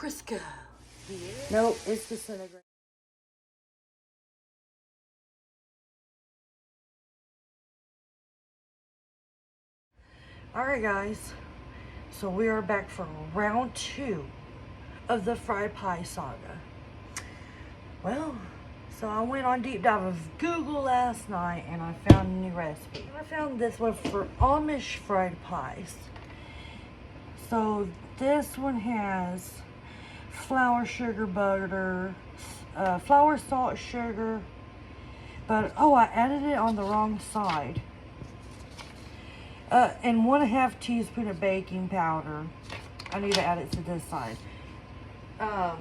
Crisco. Yeah. Nope, it's disintegrating. Alright guys, so we are back for round 2 of the fried pie saga. Well, so I went on deep dive of Google last night and I found a new recipe. I found this one for Amish fried pies. So this one has flour, sugar, butter, flour, salt, sugar, but oh, I added it on the wrong side. And 1/2 teaspoon of baking powder. I need to add it to this side. I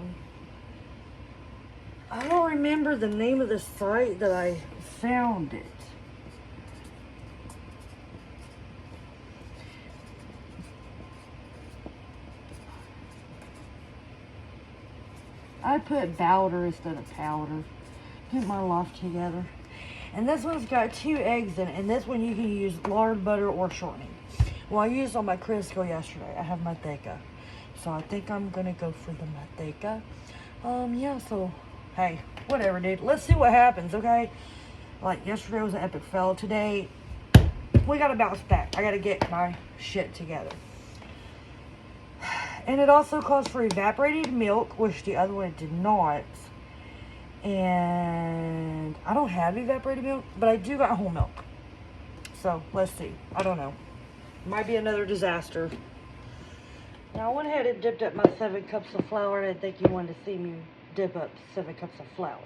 don't remember the name of the site that I found it. I put powder instead of powder. Get my life together. And this one's got 2 eggs in it. And this one you can use lard, butter, or shortening. Well, I used on my Crisco yesterday. I have manteca. So I think I'm going to go for the manteca. Yeah, so, hey, whatever, dude. Let's see what happens, okay? Like, yesterday was an epic fail. Today, we got to bounce back. I got to get my shit together. And it also calls for evaporated milk, which the other one did not. And I don't have evaporated milk, but I do got whole milk. So, let's see. I don't know. Might be another disaster. Now, I went ahead and dipped up my 7 cups of flour, and I think you wanted to see me dip up 7 cups of flour.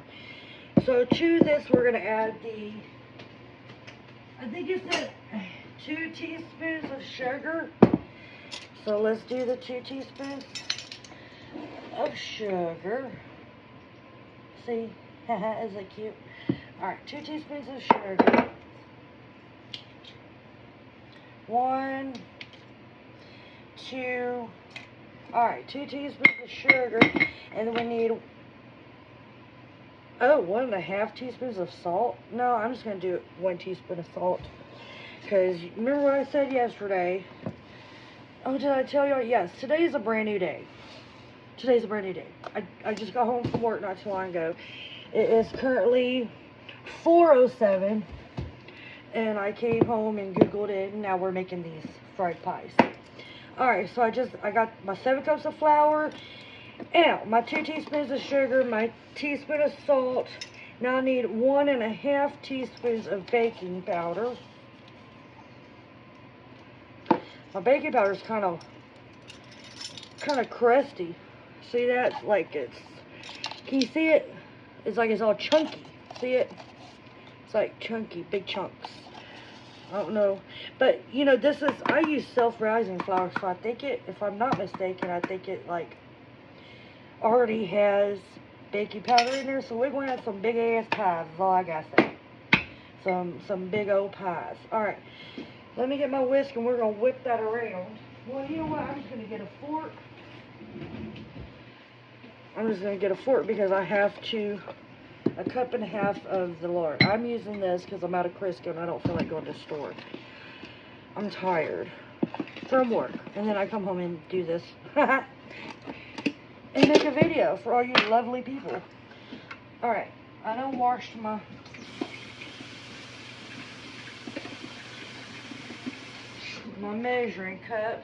So, to this, we're going to add I think it said 2 teaspoons of sugar. So, let's do the 2 teaspoons of sugar. See? Is it cute? Alright, 2 teaspoons of sugar. 1, 2. Alright, 2 teaspoons of sugar. And then we need 1.5 teaspoons of salt. No, I'm just going to do 1 teaspoon of salt. Because remember what I said yesterday? Oh, did I tell y'all? Yes, today is a brand new day. Today's a brand new day. I just got home from work not too long ago. It is currently 4:07. And I came home and Googled it. And now we're making these fried pies. Alright, so I got my 7 cups of flour. And my 2 teaspoons of sugar. My teaspoon of salt. Now I need 1.5 teaspoons of baking powder. My baking powder is kind of crusty. See that? Like can you see it? It's like it's all chunky. See it? It's like chunky, big chunks. I don't know. But, you know, I use self-rising flour, so I think if I'm not mistaken, I think it, like, already has baking powder in there. So we're going to have some big-ass pies, is all I got to say. Some big old pies. Alright. Let me get my whisk, and we're going to whip that around. Well, you know what? I'm just going to get a fork. I'm just going to get a fork because I have 1.5 cups of the lard. I'm using this because I'm out of Crisco and I don't feel like going to the store. I'm tired from work. And then I come home and do this. And make a video for all you lovely people. Alright. I done washed my measuring cup.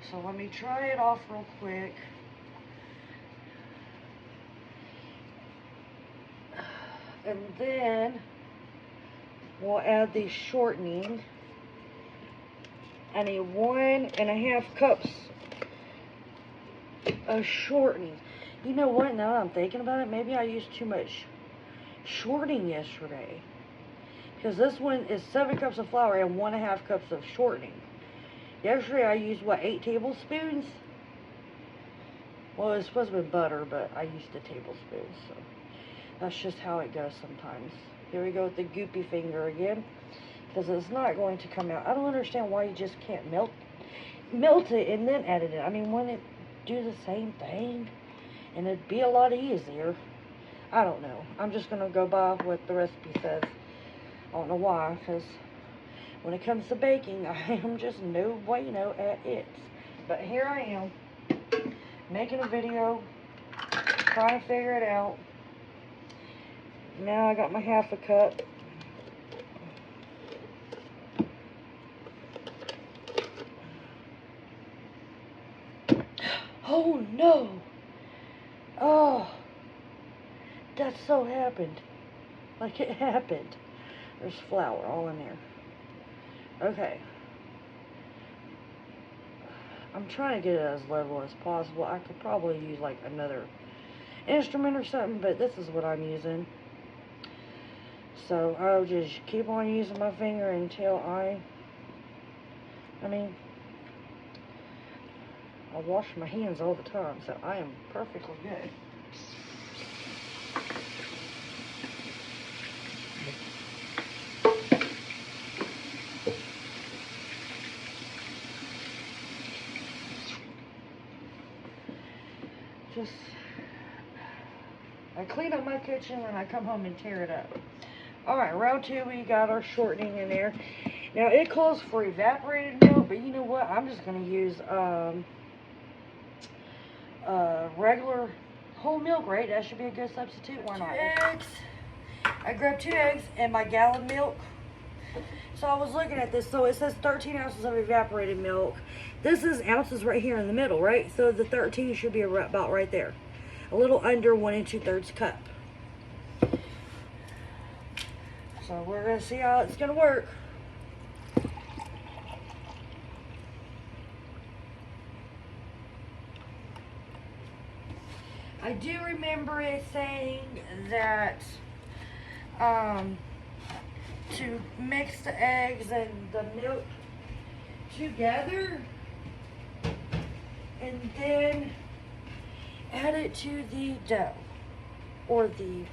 So let me try it off real quick. And then we'll add the shortening. I need 1.5 cups of shortening. You know what? Now that I'm thinking about it, maybe I used too much shortening yesterday. Because this one is 7 cups of flour and 1.5 cups of shortening. Yesterday I used, 8 tablespoons? Well, it's supposed to be butter, but I used a tablespoon, so that's just how it goes sometimes. Here we go with the goopy finger again, because it's not going to come out. I don't understand why you just can't melt it and then add it in. I mean, wouldn't it do the same thing? And it'd be a lot easier. I don't know. I'm just going to go by what the recipe says. I don't know why, because when it comes to baking, I am just no bueno at it. But here I am. making a video, trying to figure it out. Now I got my half a cup. Oh no! Oh, that so happened. Like it happened. There's flour all in there. Okay. I'm trying to get it as level as possible. I could probably use like another instrument or something, but this is what I'm using. So I'll just keep on using my finger until I mean, I wash my hands all the time, so I am perfectly good. I clean up my kitchen and I come home and tear it up. Alright, round 2, we got our shortening in there. Now, it calls for evaporated milk, but you know what? I'm just going to use regular whole milk, right? That should be a good substitute. Why not? 2 eggs. I grabbed 2 eggs and my gallon milk. So I was looking at this. So it says 13 ounces of evaporated milk. This is ounces right here in the middle, right? So the 13 should be about right there. A little under 1 2/3 cup. So we're going to see how it's going to work. I do remember it saying that to mix the eggs and the milk together and then add it to the dough. Or the,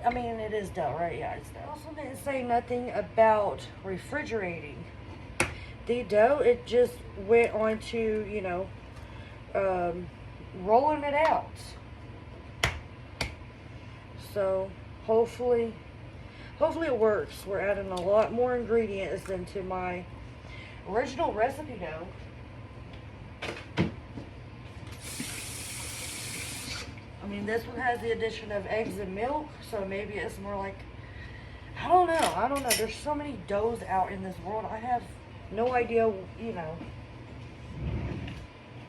I mean, it is dough, right? Yeah, it's dough. Also didn't say nothing about refrigerating the dough. It just went on to, you know, rolling it out. So hopefully it works. We're adding a lot more ingredients than to my original recipe dough. I mean, this one has the addition of eggs and milk, so maybe it's more like, I don't know. There's so many doughs out in this world. I have no idea, you know,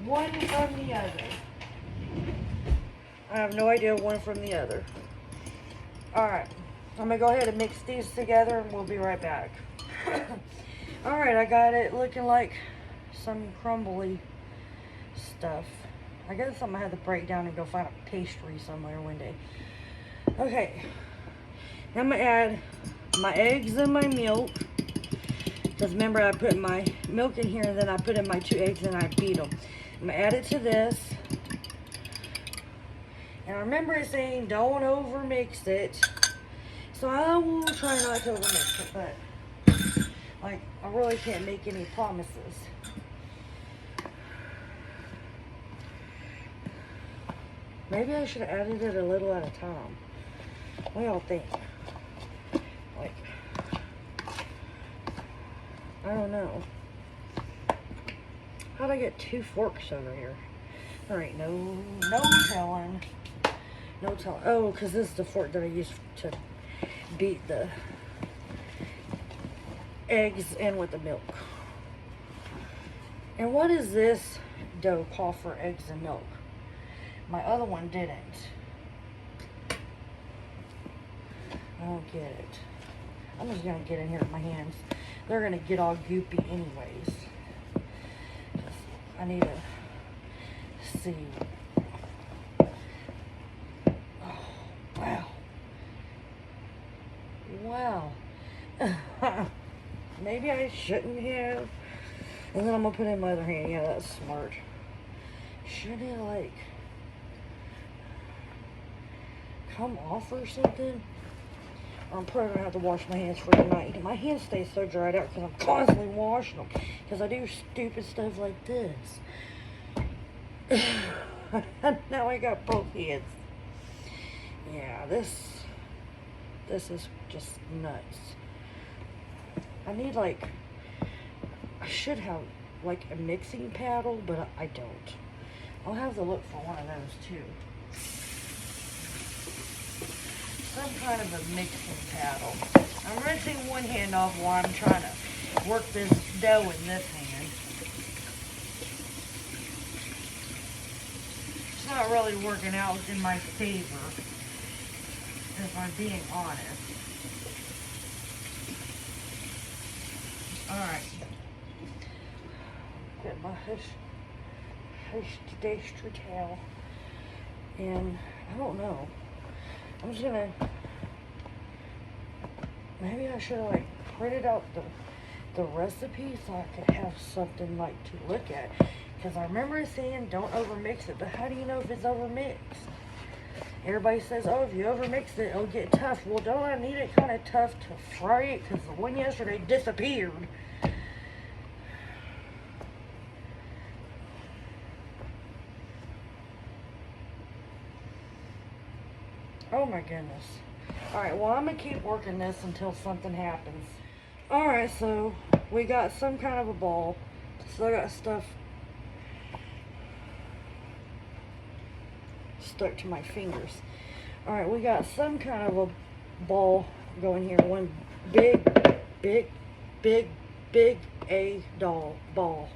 one from the other. I have no idea one from the other. Alright, I'm going to go ahead and mix these together and we'll be right back. Alright, I got it looking like some crumbly stuff. I guess I'm going to have to break down and go find a pastry somewhere one day. Okay, now I'm going to add my eggs and my milk. Because remember, I put my milk in here and then I put in my 2 eggs and I beat them. I'm going to add it to this. And I remember it saying don't over mix it. So I will try not to over mix it, but like I really can't make any promises. Maybe I should have added it a little at a time. What do y'all think? Like, I don't know. How'd I get 2 forks over here? Alright, no telling. No telling. Oh, because this is the fork that I used to beat the eggs in with the milk. And what is this dough call for eggs and milk? My other one didn't. I don't get it. I'm just going to get in here with my hands. They're going to get all goopy anyways. I need to see. Oh, wow. Wow. Maybe I shouldn't have. And then I'm going to put it in my other hand. Yeah, that's smart. Should it, like, come off or something? Or I'm probably going to have to wash my hands for tonight. My hands stay so dried out because I'm constantly washing them. Because I do stupid stuff like this. Now I got both hands. Yeah, this is just nuts. I need, like, I should have like a mixing paddle, but I don't. I'll have to look for one of those too. Some kind of a mixing paddle. I'm rinsing one hand off while I'm trying to work this dough in this hand. It's not really working out in my favor, if I'm being honest. Alright. Get my extra towel. And I don't know. I'm just gonna, maybe I should have like printed out the recipe so I could have something like to look at. Because I remember saying don't overmix it, but how do you know if it's overmixed? Everybody says, oh, if you overmix it, it'll get tough. Well, don't I need it kind of tough to fry it? Because the one yesterday disappeared. Oh my goodness. Alright, well, I'm going to keep working this until something happens. Alright, so we got some kind of a ball. So I got stuff stuck to my fingers. Alright, we got some kind of a ball going here. One big ball.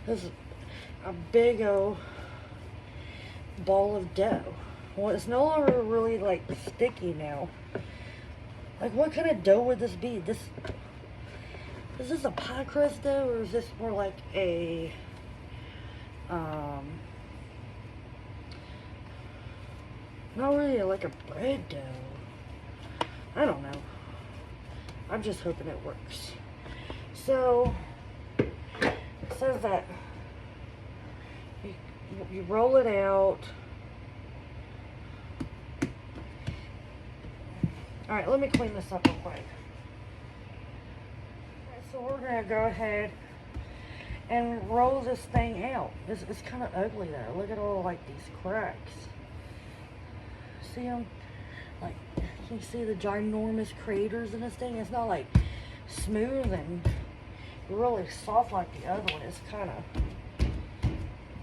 This is a big old ball of dough. Well, it's no longer really like sticky now. Like, what kind of dough would this be? Is this a pie crust dough, or is this more like a not really like a bread dough? I don't know. I'm just hoping it works. So it says that you roll it out. Alright, let me clean this up real quick. Okay, so we're going to go ahead and roll this thing out. It's kind of ugly there. Look at all like these cracks. See them? Like, can you see the ginormous craters in this thing? It's not like smooth and really soft like the other one. It's kind of,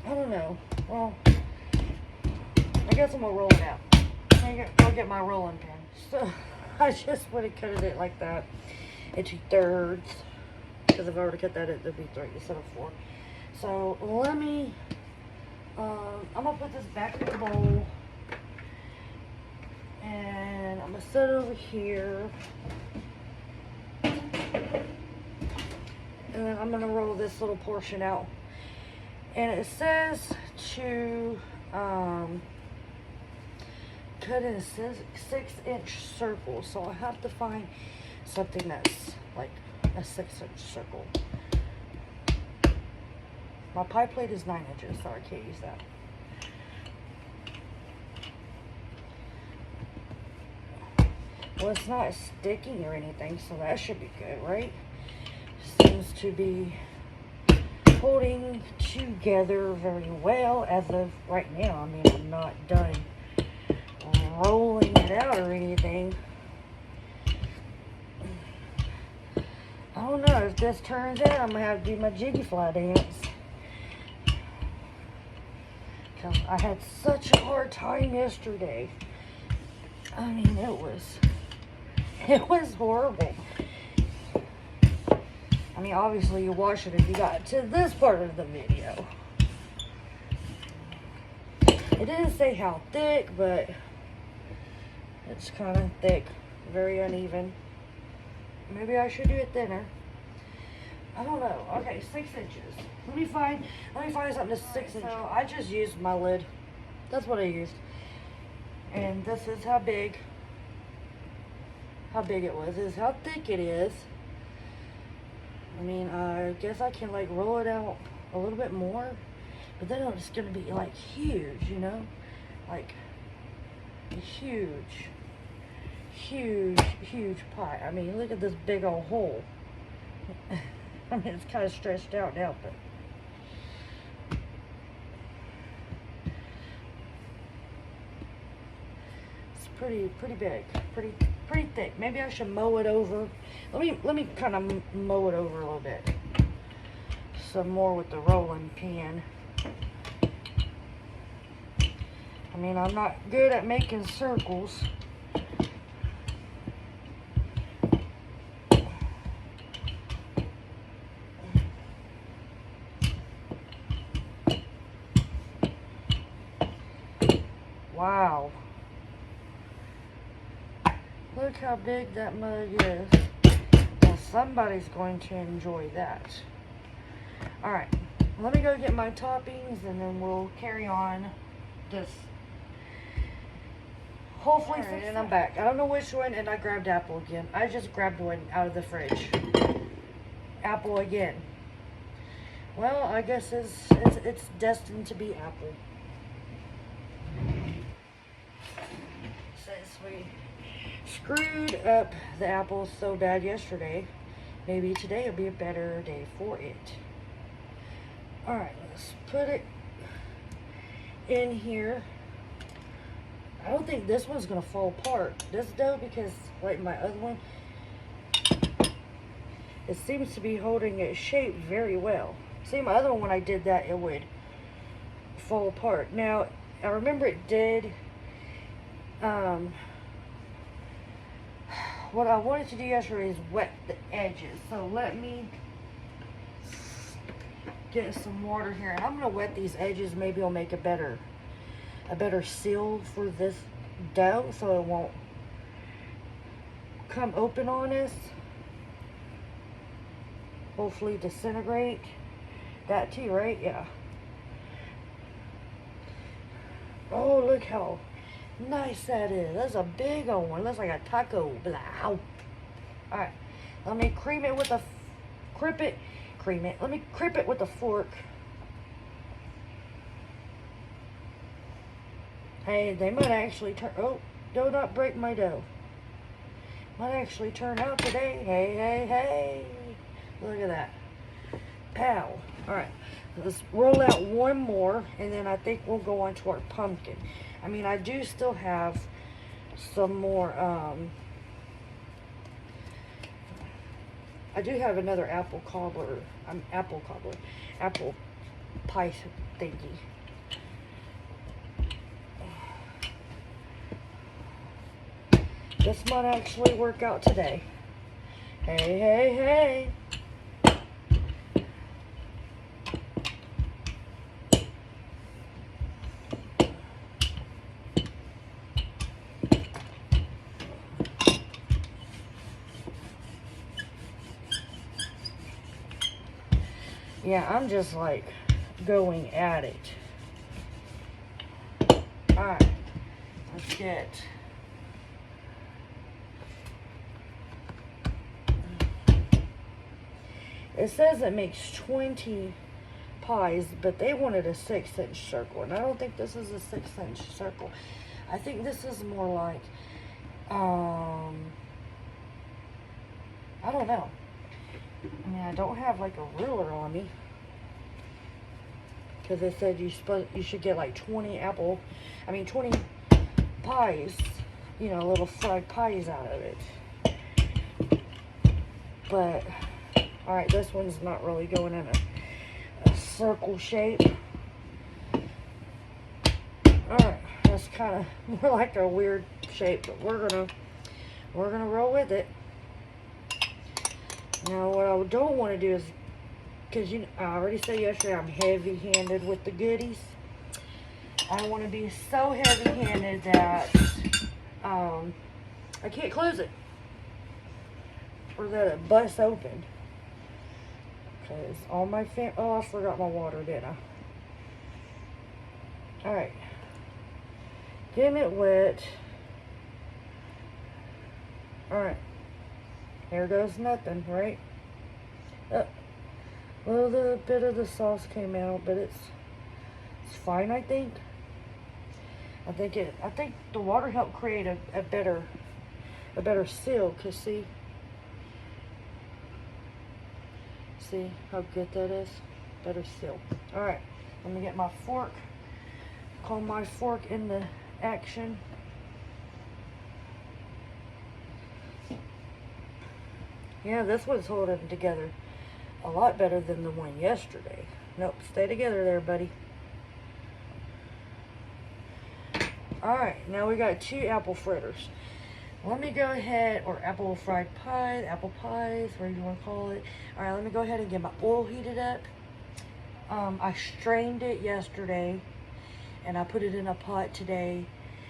I don't know. Well, I guess I'm going to roll it out. I'll get my rolling pin. So I just would have cut it like that into thirds, because I've already cut that into 3 instead of 4. So let me, I'm gonna put this back in the bowl, and I'm gonna set it over here, and then I'm gonna roll this little portion out. And it says to cut in a 6-inch circle, so I have to find something that's like a 6-inch circle. My pie plate is 9 inches, so I can't use that. Well, it's not sticking or anything, so that should be good, right? Seems to be holding together very well as of right now. I mean, I'm not done rolling it out or anything. I don't know. If this turns out, I'm going to have to do my jiggy fly dance. Because I had such a hard time yesterday. I mean, it was horrible. I mean, obviously you watch it if you got to this part of the video. It didn't say how thick, but it's kind of thick, very uneven. Maybe I should do it thinner. I don't know. Okay, 6 inches. Let me find something that's 6 inches. So I just used my lid. That's what I used. And this is how big it was. This is how thick it is. I mean, I guess I can like roll it out a little bit more, but then it's gonna be like huge, you know, like a huge pie. I mean, look at this big old hole. I mean, it's kind of stretched out now, but it's pretty big, pretty thick. Maybe I should mow it over. Let me kind of mow it over a little bit. Some more with the rolling pin. mean, I'm not good at making circles. Wow. Look how big that mug is. Well, somebody's going to enjoy that. Alright, let me go get my toppings and then we'll carry on this. Hopefully, and I'm back. I don't know which one, and I grabbed apple again. I just grabbed one out of the fridge. Apple again. Well, I guess it's destined to be apple. Since we screwed up the apples so bad yesterday, maybe today will be a better day for it. Alright, let's put it in here. I don't think this one's going to fall apart, this dough, because like my other one, it seems to be holding its shape very well. See, my other one, when I did that, it would fall apart. Now, I remember it did. What I wanted to do yesterday is wet the edges. So let me get some water here, and I'm going to wet these edges. Maybe I'll make a better seal for this dough so it won't come open on us. Hopefully disintegrate. That too, right? Yeah. Oh, look how nice that is. That's a big old one. Looks like a taco. Blah. Alright. Let me cream it with a Let me crip it with a fork. Hey, they might actually turn. Oh, do not break my dough. Might actually turn out today. Hey, hey, hey. Look at that. Pow. Alright. Let's roll out one more, and then I think we'll go on to our pumpkin. I mean, I do still have some more, I do have another apple pie thingy. This might actually work out today. Hey, hey, hey. Yeah, I'm just like going at it. Alright, let's get it says it makes 20 pies, but they wanted a 6-inch circle, and I don't think this is a 6-inch circle. I think this is more like I don't know. I mean, I don't have like a ruler on me, because they said you should get like 20 pies, you know, little fried pies out of it. But alright, this one's not really going in a circle shape. Alright, that's kind of more like a weird shape, but we're gonna roll with it. Now, what I don't want to do is, because I already said yesterday I'm heavy-handed with the goodies. I don't want to be so heavy-handed that I can't close it, or that it busts open. Because all my oh, I forgot my water, didn't I? Alright. Getting it wet. Alright. There goes nothing, right? A little bit of the sauce came out, but it's fine, I think. I think the water helped create a better seal, cause see how good that is? Better seal. Alright, let me get my fork. Call my fork into action. Yeah, this one's holding together a lot better than the one yesterday. Nope, stay together there, buddy. Alright, now we got 2 apple fritters. Let me go ahead, or apple fried pie, apple pies, whatever you want to call it. Alright, let me go ahead and get my oil heated up. I strained it yesterday, and I put it in a pot today,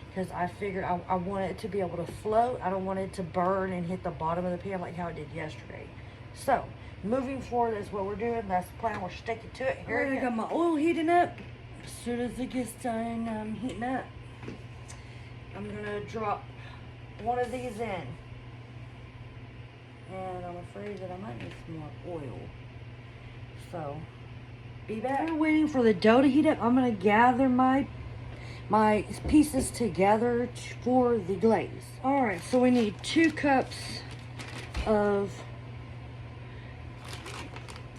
because I figured I want it to be able to float. I don't want it to burn and hit the bottom of the pan like how it did yesterday. So, moving forward, that's what we're doing. That's the plan. We're sticking to it. Here I got my oil heating up. As soon as it gets done heating up, I'm going to drop one of these in. And I'm afraid that I might need some more oil. So, be back. We're waiting for the dough to heat up. I'm going to gather my pieces together for the glaze. Alright, so we need 2 cups of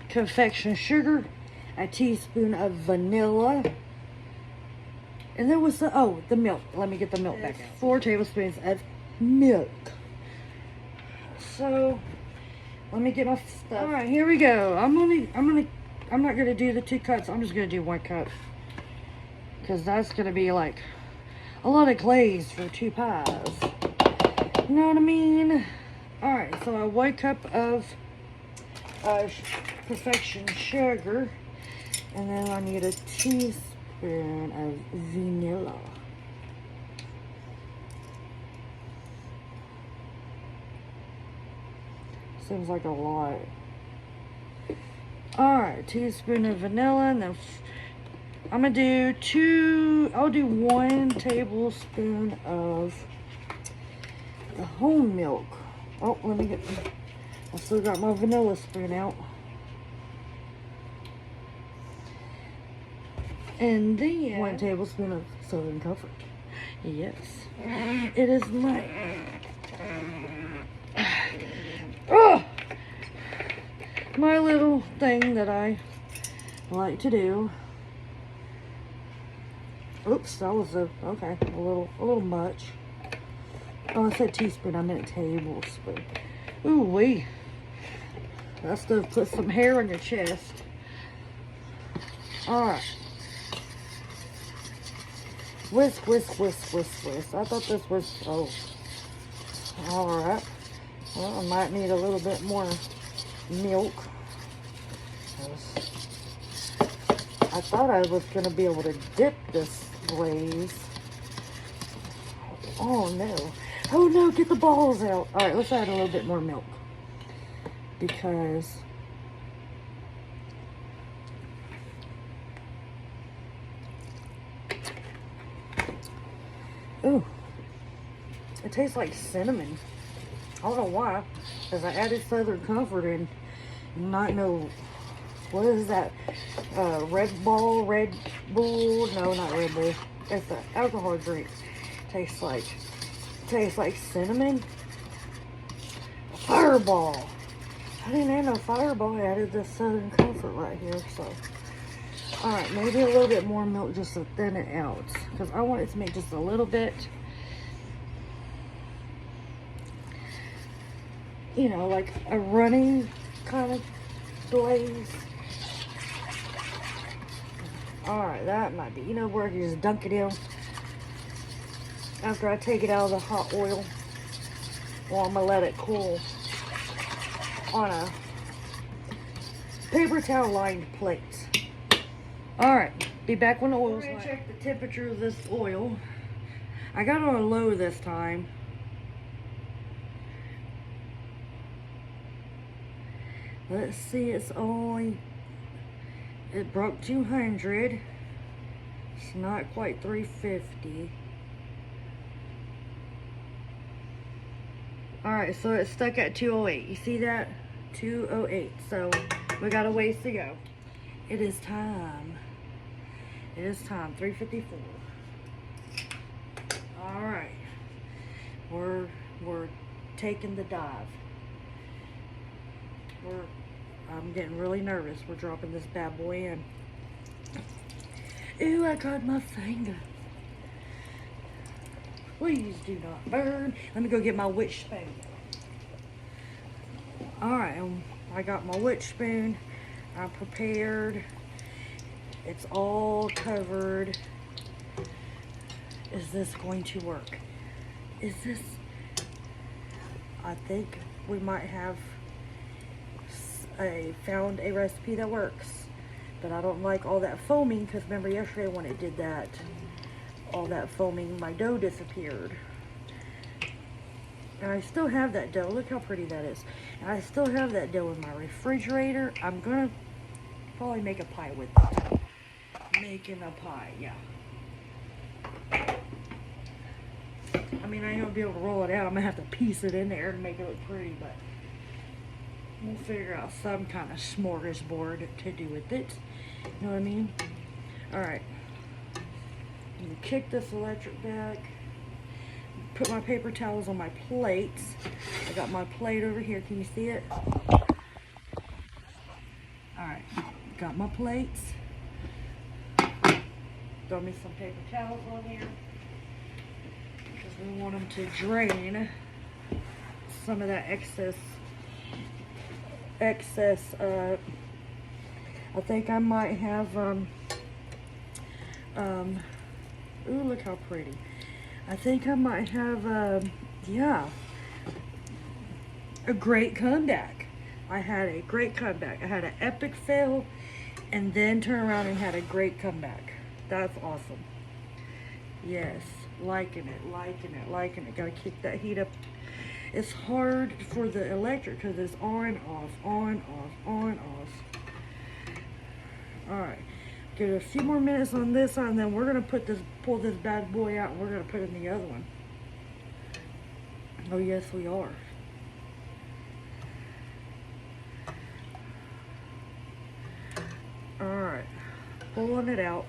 confection sugar, a teaspoon of vanilla, and there was the milk. Let me get the milk back out. 4 tablespoons of milk. So let me get my stuff. Alright, here we go. I'm not gonna do the 2 cups. I'm just gonna do 1 cup, because that's gonna be like a lot of glaze for 2 pies. You know what I mean? Alright, so 1 cup of perfection sugar, and then I need a teaspoon of vanilla. Seems like a lot. Alright, teaspoon of vanilla, and then I'm gonna do I'll do 1 tablespoon of the whole milk. Oh, let me get, I still got my vanilla spoon out. And then 1 tablespoon of Southern Comfort. Yes, it is my my little thing that I like to do. Oops, that was a little much. Oh, I said teaspoon, I meant tablespoon. Ooh wee. That stuff puts some hair on your chest. Alright. Whisk, whisk, whisk, whisk, whisk. I thought this was, alright. Well, I might need a little bit more milk. I thought I was going to be able to dip this glaze. Oh no. Oh no, get the balls out. Alright, let's add a little bit more milk. Because ooh, it tastes like cinnamon. I don't know why, because I added Southern Comfort and not know, what is that, Red Bull, no, not Red Bull, it's an alcohol drink. Tastes like cinnamon. Fireball. I didn't add no Fireball, I added the Southern Comfort right here, so. Alright, maybe a little bit more milk just to thin it out, because I want it to make just a little bit, you know, like a running kind of glaze. Alright, that might be, you know, where you just dunk it in after I take it out of the hot oil. Well, I'm going to let it cool on a paper towel lined plate. Alright, be back when the oil's hot. Check the temperature of this oil. I got it on low this time. Let's see, it broke 200. It's not quite 350. Alright, so it's stuck at 208. You see that? 208. So we got a ways to go. It is time. It is time. 354. Alright. We're taking the dive. I'm getting really nervous. We're dropping this bad boy in. Ew, I cut my finger. Please do not burn. Let me go get my witch spoon. Alright, I got my witch spoon. I'm prepared. It's all covered Is this going to work? Is this... I think we might have found a recipe that works. But I don't like all that foaming, because remember yesterday when it did that, all that foaming, my dough disappeared. And I still have that dough. Look how pretty that is. And I still have that dough in my refrigerator. I'm gonna probably make a pie with it. Making a pie, yeah. I mean, I ain't gonna be able to roll it out. I'm gonna have to piece it in there to make it look pretty, but we'll figure out some kind of smorgasbord to do with it. You know what I mean? Alright. I'm gonna kick this electric back. Put my paper towels on my plates. I got my plate over here. Can you see it? Alright. Got my plates. Throw me some paper towels on here. Because we want them to drain some of that excess. I think I might have, ooh, look how pretty. I think I might have, yeah, a great comeback. I had a great comeback. I had an epic fail and then turn around and had a great comeback. That's awesome. Yes, liking it, liking it, liking it. Gotta keep that heat up. It's hard for the electric because it's on, off, on, off, on, off. Alright. Get a few more minutes on this side, and then we're gonna pull this bad boy out, and we're gonna put it in the other one. Oh yes, we are. Alright, pulling it out.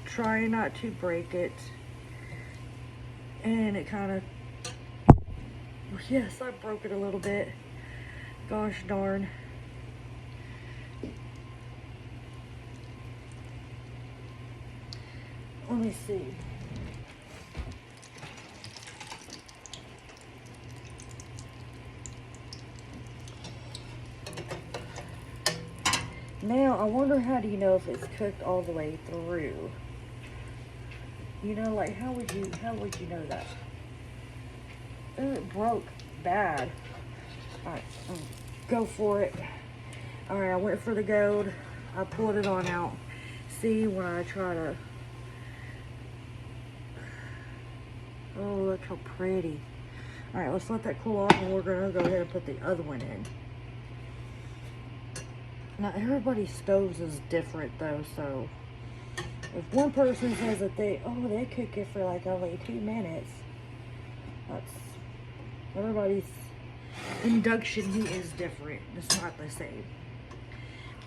Trying not to break it. And it kind of, yes, I broke it a little bit. Gosh darn. Let me see. Now, I wonder, how do you know if it's cooked all the way through? You know, like, how would you know that? Ooh, it broke bad. Alright, go for it. Alright, I went for the gold. I pulled it on out. See, when I try to... Oh, look how pretty. Alright, let's let that cool off, and we're going to go ahead and put the other one in. Now, everybody's stoves is different, though, so... If one person says that they cook it for like only 2 minutes, that's... Everybody's induction heat is different. It's not the same.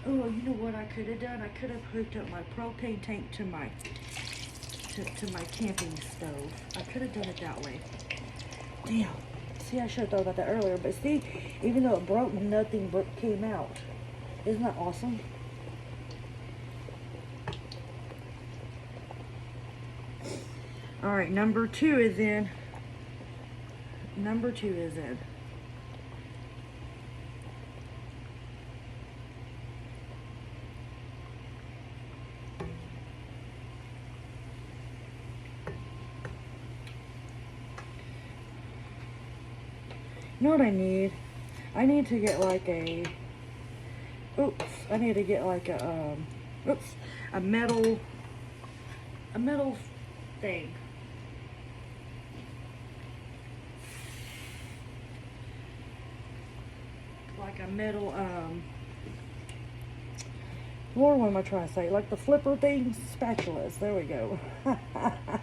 Oh, you know what I could have done? I could have hooked up my propane tank to my camping stove. I could have done it that way. Damn. See, I should have thought about that earlier. But see, even though it broke, nothing came out. Isn't that awesome? Alright, number 2 is in. Number 2 is in. You know what I need? I need to get like a... Oops. I need to get like a... oops. A metal thing. Like a metal, Lord, what am I trying to say? Like the flipper things? Spatulas. There we go. I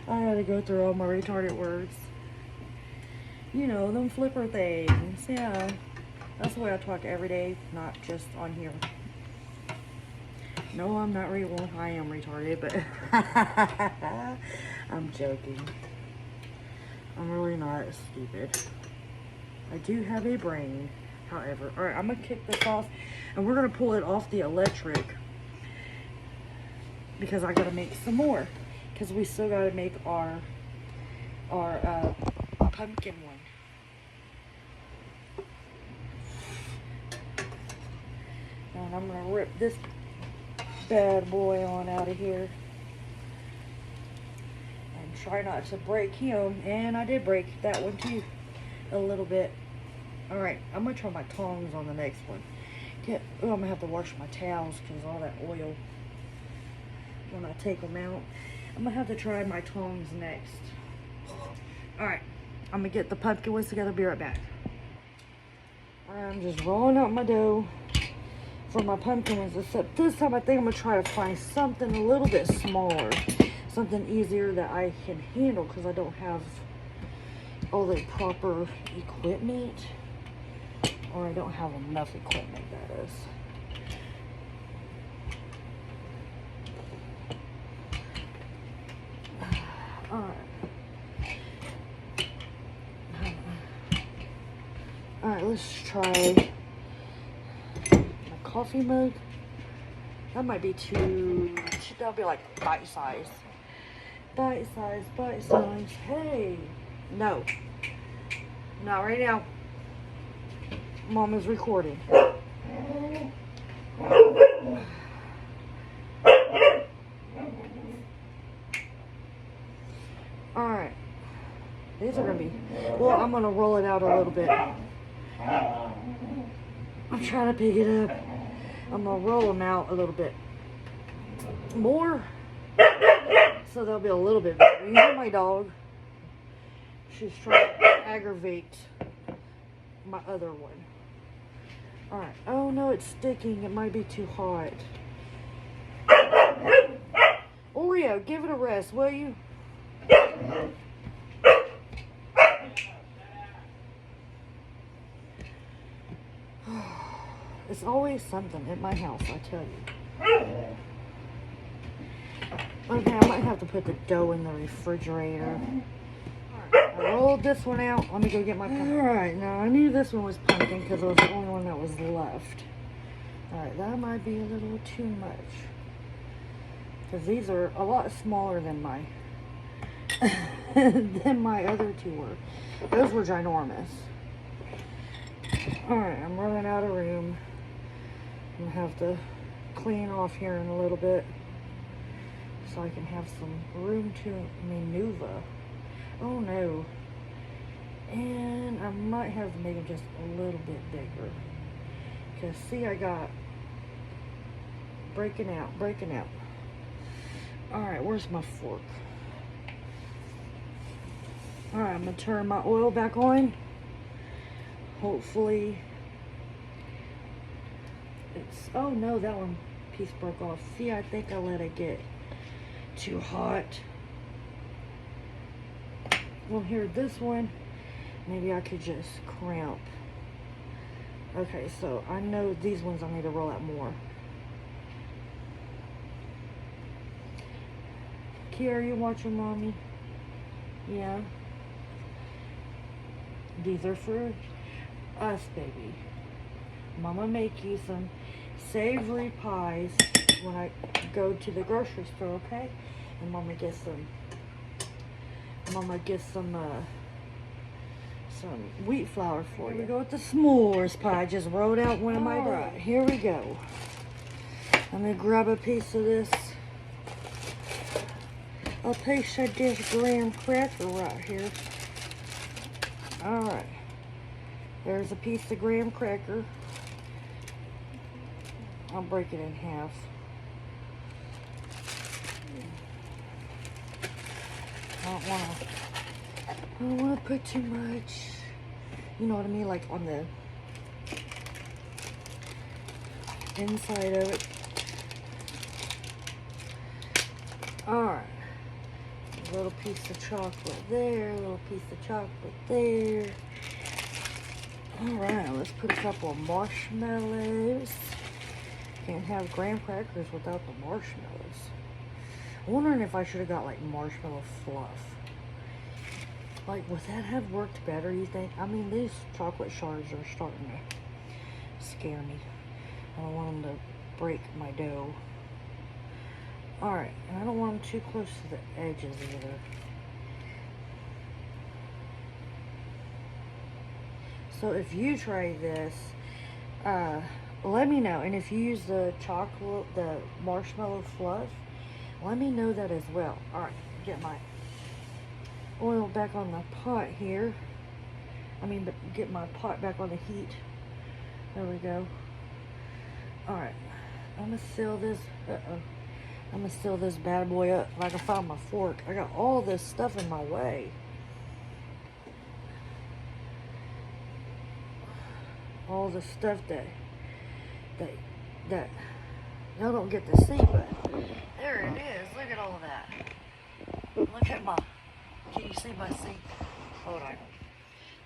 had to go through all my retarded words. You know, them flipper things. Yeah. That's the way I talk every day, not just on here. No, I'm not well, I am retarded, but I'm joking. I'm really not stupid. I do have a brain, however. Alright, I'm going to kick this off, and we're going to pull it off the electric, because I got to make some more, because we still got to make our pumpkin one. And I'm going to rip this bad boy on out of here. try not to break him, and I did break that one too, a little bit. Alright, I'm going to try my tongs on the next one. I'm going to have to wash my towels because all that oil when I take them out. I'm going to have to try my tongs next. Alright, I'm going to get the pumpkin ones together. Be right back. I'm just rolling out my dough for my pumpkin ones, except this time I think I'm going to try to find something a little bit smaller. Something easier that I can handle because I don't have all the proper equipment. Or I don't have enough equipment, that is. Alright, let's try my coffee mug. That might be too, that'll be like bite size. Bite size, bite size. Hey, no. Not right now. Mom is recording. Alright. These are going to be... Well, I'm going to roll it out a little bit. I'm trying to pick it up. I'm going to roll them out a little bit more. So they'll be a little bit better. You hear my dog? She's trying to aggravate my other one. Alright. Oh no, it's sticking. It might be too hot. Oreo, give it a rest, will you? It's always something at my house, I tell you. Okay, I might have to put the dough in the refrigerator. I rolled this one out. Let me go get my pumpkin. Alright, now I knew this one was pumpkin because it was the only one that was left. Alright, that might be a little too much. Because these are a lot smaller than my other two were. Those were ginormous. Alright, I'm running out of room. I'm going to have to clean off here in a little bit so I can have some room to maneuver. Oh no. And I might have to make them just a little bit bigger. Because see, I got breaking out. Alright, where's my fork? Alright, I'm going to turn my oil back on. Hopefully it's... Oh no, that one piece broke off. See, I think I let it get too hot. Well, here, this one, maybe I could just cramp. Okay, so I know these ones I need to roll out more. Kia, are you watching Mommy? Yeah. These are for us, baby. Mama make you some savory pies when I go to the grocery store, okay? And Mama gets some wheat flour for you. Here we go with the s'mores pie. Just rolled out one of my... Alright, here we go. Let me grab a piece of this. A piece of this graham cracker right here. Alright. There's a piece of graham cracker. I'll break it in half. I don't want to put too much. You know what I mean? Like on the inside of it. Alright. A little piece of chocolate there. A little piece of chocolate there. Alright, let's put a couple of marshmallows. Can't have graham crackers without the marshmallows. I'm wondering if I should have got like marshmallow fluff. Like, would that have worked better, you think? I mean, these chocolate shards are starting to scare me. I don't want them to break my dough. Alright, and I don't want them too close to the edges either. So if you try this, let me know. And if you use the chocolate, the marshmallow fluff, let me know that as well. Alright, get my oil back on the pot here. But get my pot back on the heat. There we go. Alright. I'm gonna seal this. I'm gonna seal this bad boy up if I can find my fork. I got all this stuff in my way. All the stuff that y'all don't get to see, but there it is. Look at all of that. Look at my, can you see my sink? Hold on.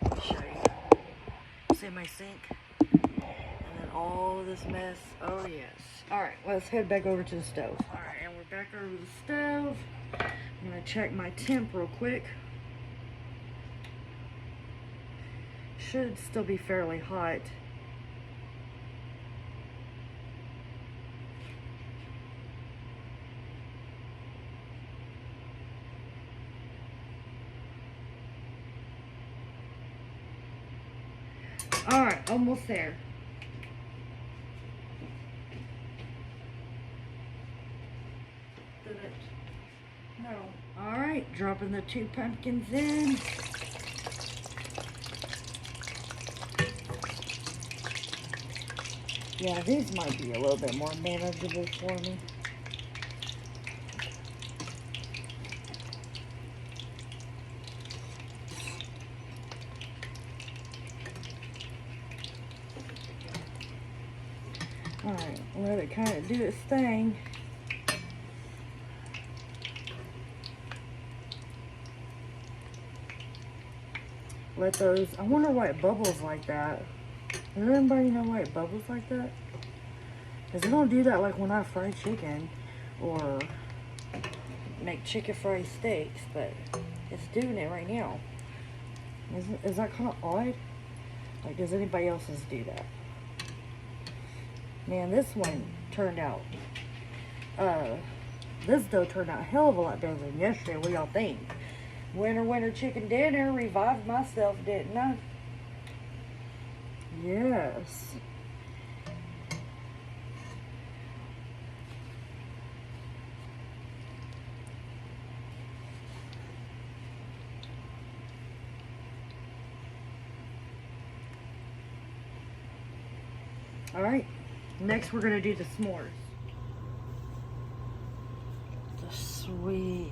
Let me show you. See my sink? And then all this mess. Oh yes. Alright, let's head back over to the stove. Alright, and we're back over the stove. I'm gonna check my temp real quick. Should still be fairly hot. Alright, almost there. Did it? No. Alright, dropping the 2 pumpkins in. Yeah, these might be a little bit more manageable for me. Alright, let it kind of do its thing. Let those, I wonder why it bubbles like that. Does anybody know why it bubbles like that? Because it don't do that like when I fry chicken or make chicken fried steaks, but it's doing it right now. Is that kind of odd? Like, does anybody else's do that? Man, this one turned out, this dough turned out a hell of a lot better than yesterday. What y'all think? Winter chicken dinner, revived myself, didn't I? Yes. Alright, next we're going to do the s'mores. The sweetness.